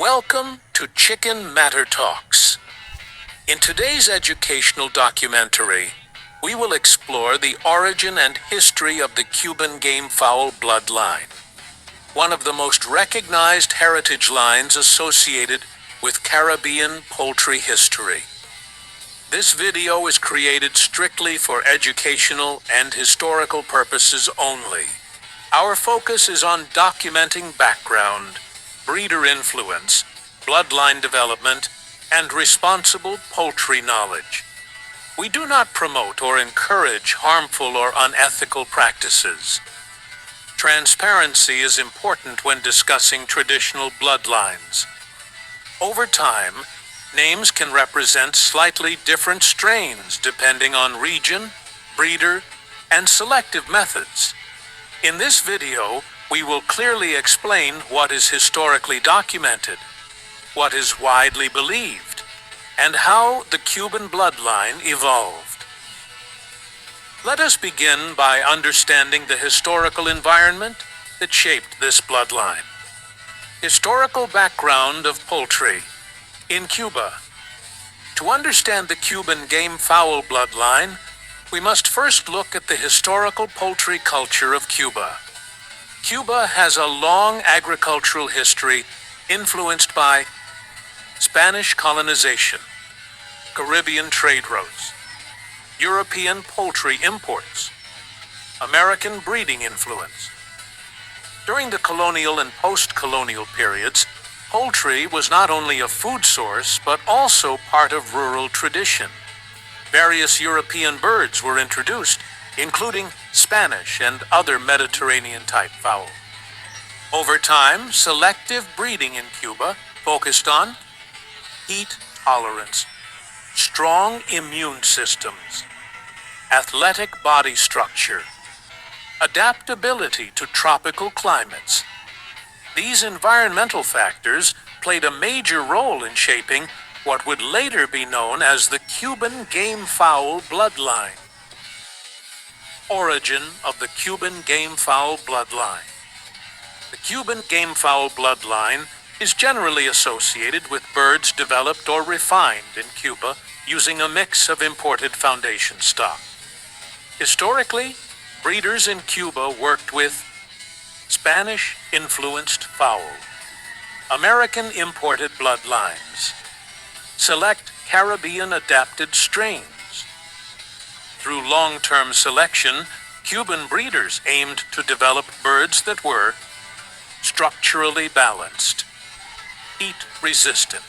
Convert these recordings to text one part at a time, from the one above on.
Welcome to Chicken Matter Talks. In today's educational documentary, we will explore the origin and history of the Cuban Gamefowl Bloodline, one of the most recognized heritage lines associated with Caribbean poultry history. This video is created strictly for educational and historical purposes only. Our focus is on documenting background, breeder influence, bloodline development, and responsible poultry knowledge. We do not promote or encourage harmful or unethical practices. Transparency is important when discussing traditional bloodlines. Over time, names can represent slightly different strains depending on region, breeder, and selective methods. In this video, we will clearly explain what is historically documented, what is widely believed, and how the Cuban bloodline evolved. Let us begin by understanding the historical environment that shaped this bloodline. Historical background of poultry in Cuba. To understand the Cuban Gamefowl bloodline, we must first look at the historical poultry culture of Cuba. Cuba has a long agricultural history influenced by Spanish colonization, Caribbean trade routes, European poultry imports, American breeding influence. During the colonial and post-colonial periods, poultry was not only a food source but also part of rural tradition. Various European birds were introduced, including Spanish and other Mediterranean-type fowl. Over time, selective breeding in Cuba focused on heat tolerance, strong immune systems, athletic body structure, adaptability to tropical climates. These environmental factors played a major role in shaping what would later be known as the Cuban Gamefowl Bloodline. Origin of the Cuban Gamefowl Bloodline. The Cuban Gamefowl Bloodline is generally associated with birds developed or refined in Cuba using a mix of imported foundation stock. Historically, breeders in Cuba worked with Spanish-influenced fowl, American imported bloodlines, select Caribbean-adapted strains. Through long-term selection, Cuban breeders aimed to develop birds that were structurally balanced, heat-resistant,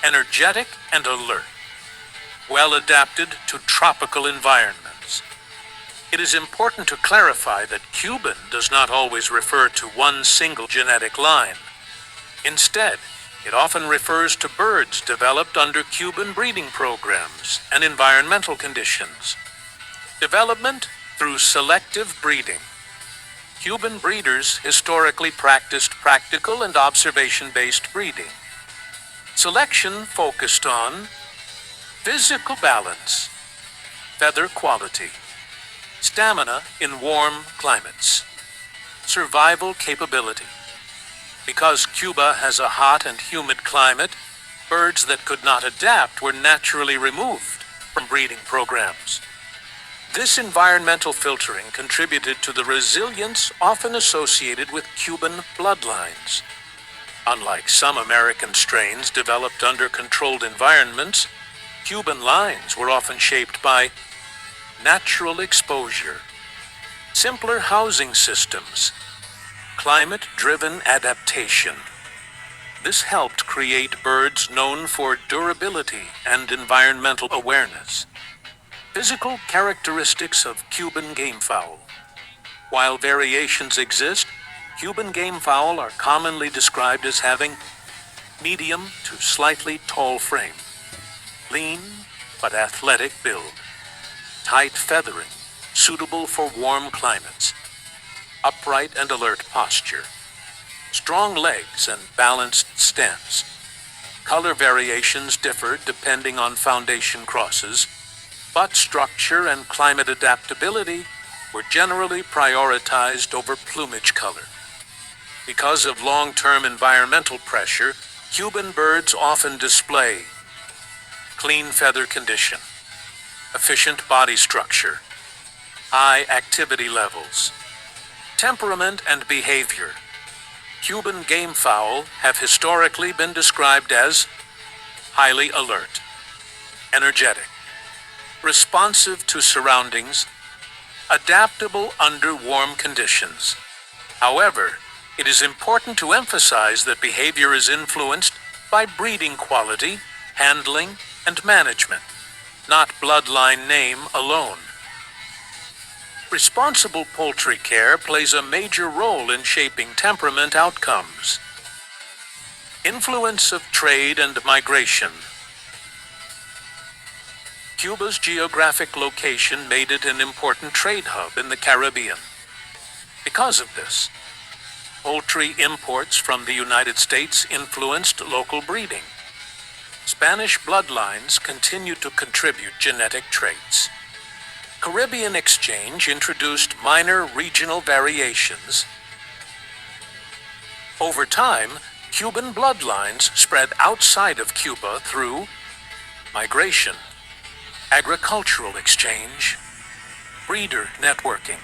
energetic and alert, well-adapted to tropical environments. It is important to clarify that Cuban does not always refer to one single genetic line. Instead, it often refers to birds developed under Cuban breeding programs and environmental conditions. Development through selective breeding. Cuban breeders historically practiced practical and observation-based breeding. Selection focused on physical balance, feather quality, stamina in warm climates, survival capability. Because Cuba has a hot and humid climate, birds that could not adapt were naturally removed from breeding programs. This environmental filtering contributed to the resilience often associated with Cuban bloodlines. Unlike some American strains developed under controlled environments, Cuban lines were often shaped by natural exposure, simpler housing systems, climate-driven adaptation. This helped create birds known for durability and environmental awareness. Physical characteristics of Cuban gamefowl. While variations exist, Cuban gamefowl are commonly described as having medium to slightly tall frame, lean but athletic build, tight feathering, suitable for warm climates, upright and alert posture, strong legs and balanced stance. Color variations differ depending on foundation crosses, but structure and climate adaptability were generally prioritized over plumage color. Because of long-term environmental pressure, Cuban birds often display clean feather condition, efficient body structure, high activity levels, temperament and behavior. Cuban gamefowl have historically been described as highly alert, energetic, responsive to surroundings, adaptable under warm conditions. However, it is important to emphasize that behavior is influenced by breeding quality, handling, and management, not bloodline name alone. Responsible poultry care plays a major role in shaping temperament outcomes. Influence of trade and migration. Cuba's geographic location made it an important trade hub in the Caribbean. Because of this, poultry imports from the United States influenced local breeding. Spanish bloodlines continue to contribute genetic traits. Caribbean exchange introduced minor regional variations. Over time, Cuban bloodlines spread outside of Cuba through migration, agricultural exchange, breeder networking.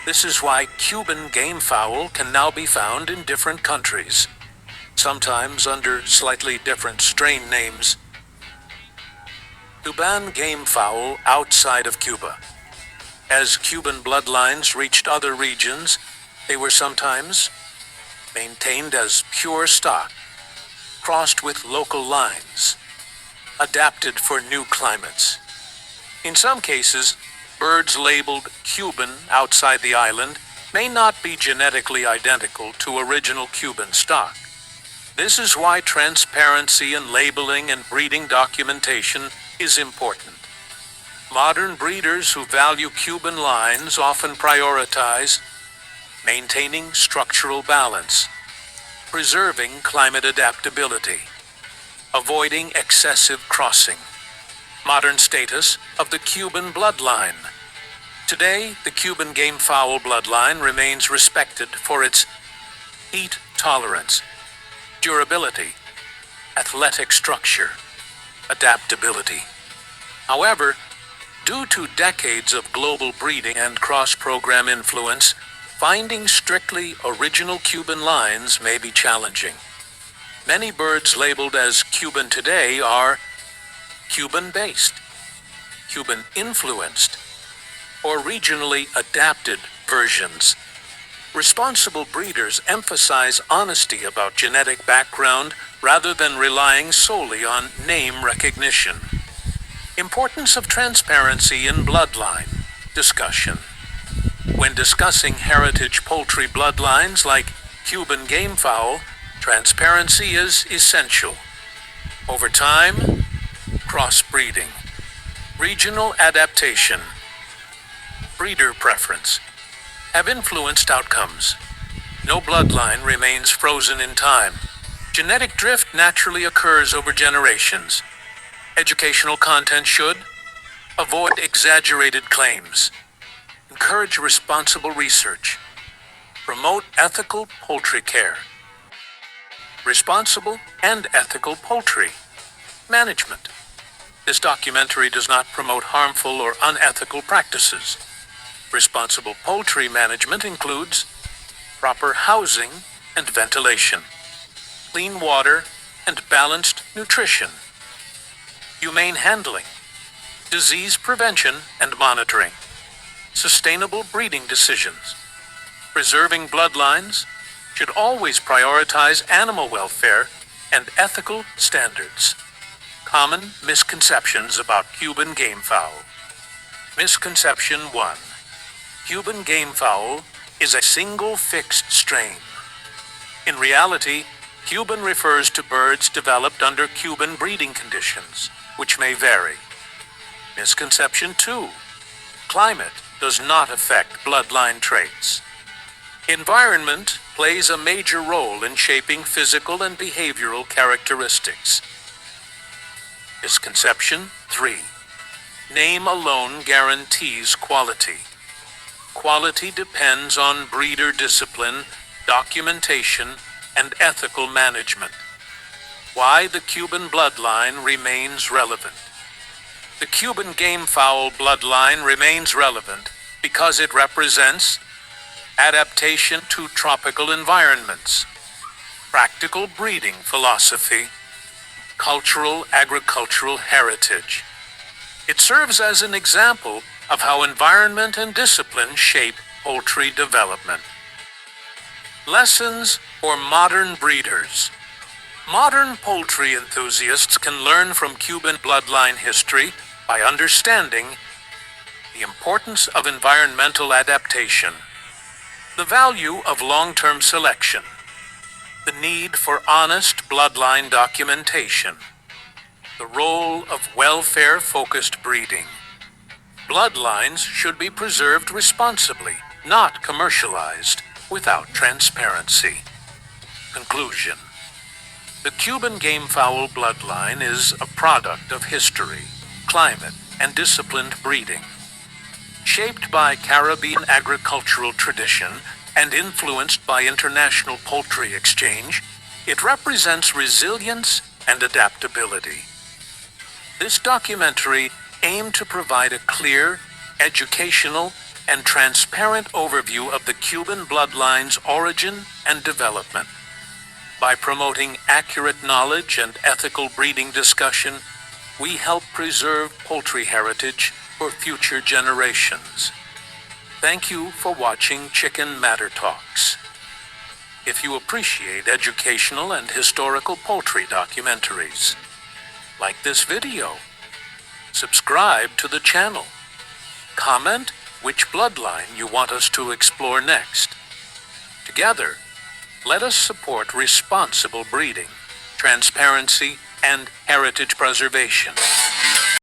This is why Cuban gamefowl can now be found in different countries, sometimes under slightly different strain names. Cuban gamefowl outside of Cuba. As Cuban bloodlines reached other regions, they were sometimes maintained as pure stock, crossed with local lines, adapted for new climates. In some cases, birds labeled Cuban outside the island may not be genetically identical to original Cuban stock. This is why transparency in labeling and breeding documentation is important. Modern breeders who value Cuban lines often prioritize maintaining structural balance, preserving climate adaptability, avoiding excessive crossing. Modern status of the Cuban bloodline. Today, the Cuban Gamefowl Bloodline remains respected for its heat tolerance, durability, athletic structure, adaptability. However, due to decades of global breeding and cross-program influence, finding strictly original Cuban lines may be challenging. Many birds labeled as Cuban today are Cuban-based, Cuban-influenced, or regionally adapted versions. Responsible breeders emphasize honesty about genetic background rather than relying solely on name recognition. Importance of transparency in bloodline discussion. When discussing heritage poultry bloodlines like Cuban gamefowl, transparency is essential. Over time, crossbreeding, regional adaptation, breeder preference have influenced outcomes. No bloodline remains frozen in time. Genetic drift naturally occurs over generations. Educational content should avoid exaggerated claims, encourage responsible research, promote ethical poultry care, responsible and ethical poultry management. This documentary does not promote harmful or unethical practices. Responsible poultry management includes proper housing and ventilation, clean water and balanced nutrition, humane handling, disease prevention and monitoring, sustainable breeding decisions. Preserving bloodlines should always prioritize animal welfare and ethical standards. Common misconceptions about Cuban gamefowl. Misconception 1. Cuban gamefowl is a single fixed strain. In reality, Cuban refers to birds developed under Cuban breeding conditions, which may vary. Misconception 2. Climate does not affect bloodline traits. Environment plays a major role in shaping physical and behavioral characteristics. Misconception 3. Name alone guarantees quality. Quality depends on breeder discipline, documentation, and ethical management. Why the Cuban bloodline remains relevant. The Cuban Gamefowl Bloodline remains relevant because it represents adaptation to tropical environments, practical breeding philosophy, cultural agricultural heritage. It serves as an example of how environment and discipline shape poultry development. Lessons for modern breeders. Modern poultry enthusiasts can learn from Cuban bloodline history by understanding the importance of environmental adaptation, the value of long-term selection, the need for honest bloodline documentation, the role of welfare-focused breeding. Bloodlines should be preserved responsibly, not commercialized, without transparency. Conclusion. The Cuban Gamefowl Bloodline is a product of history, climate, and disciplined breeding. Shaped by Caribbean agricultural tradition and influenced by international poultry exchange, it represents resilience and adaptability. This documentary aimed to provide a clear, educational, and transparent overview of the Cuban bloodline's origin and development. By promoting accurate knowledge and ethical breeding discussion, we help preserve poultry heritage for future generations. Thank you for watching Chicken Matter Talks. If you appreciate educational and historical poultry documentaries, like this video, subscribe to the channel, comment which bloodline you want us to explore next. Together, let us support responsible breeding, transparency, and heritage preservation.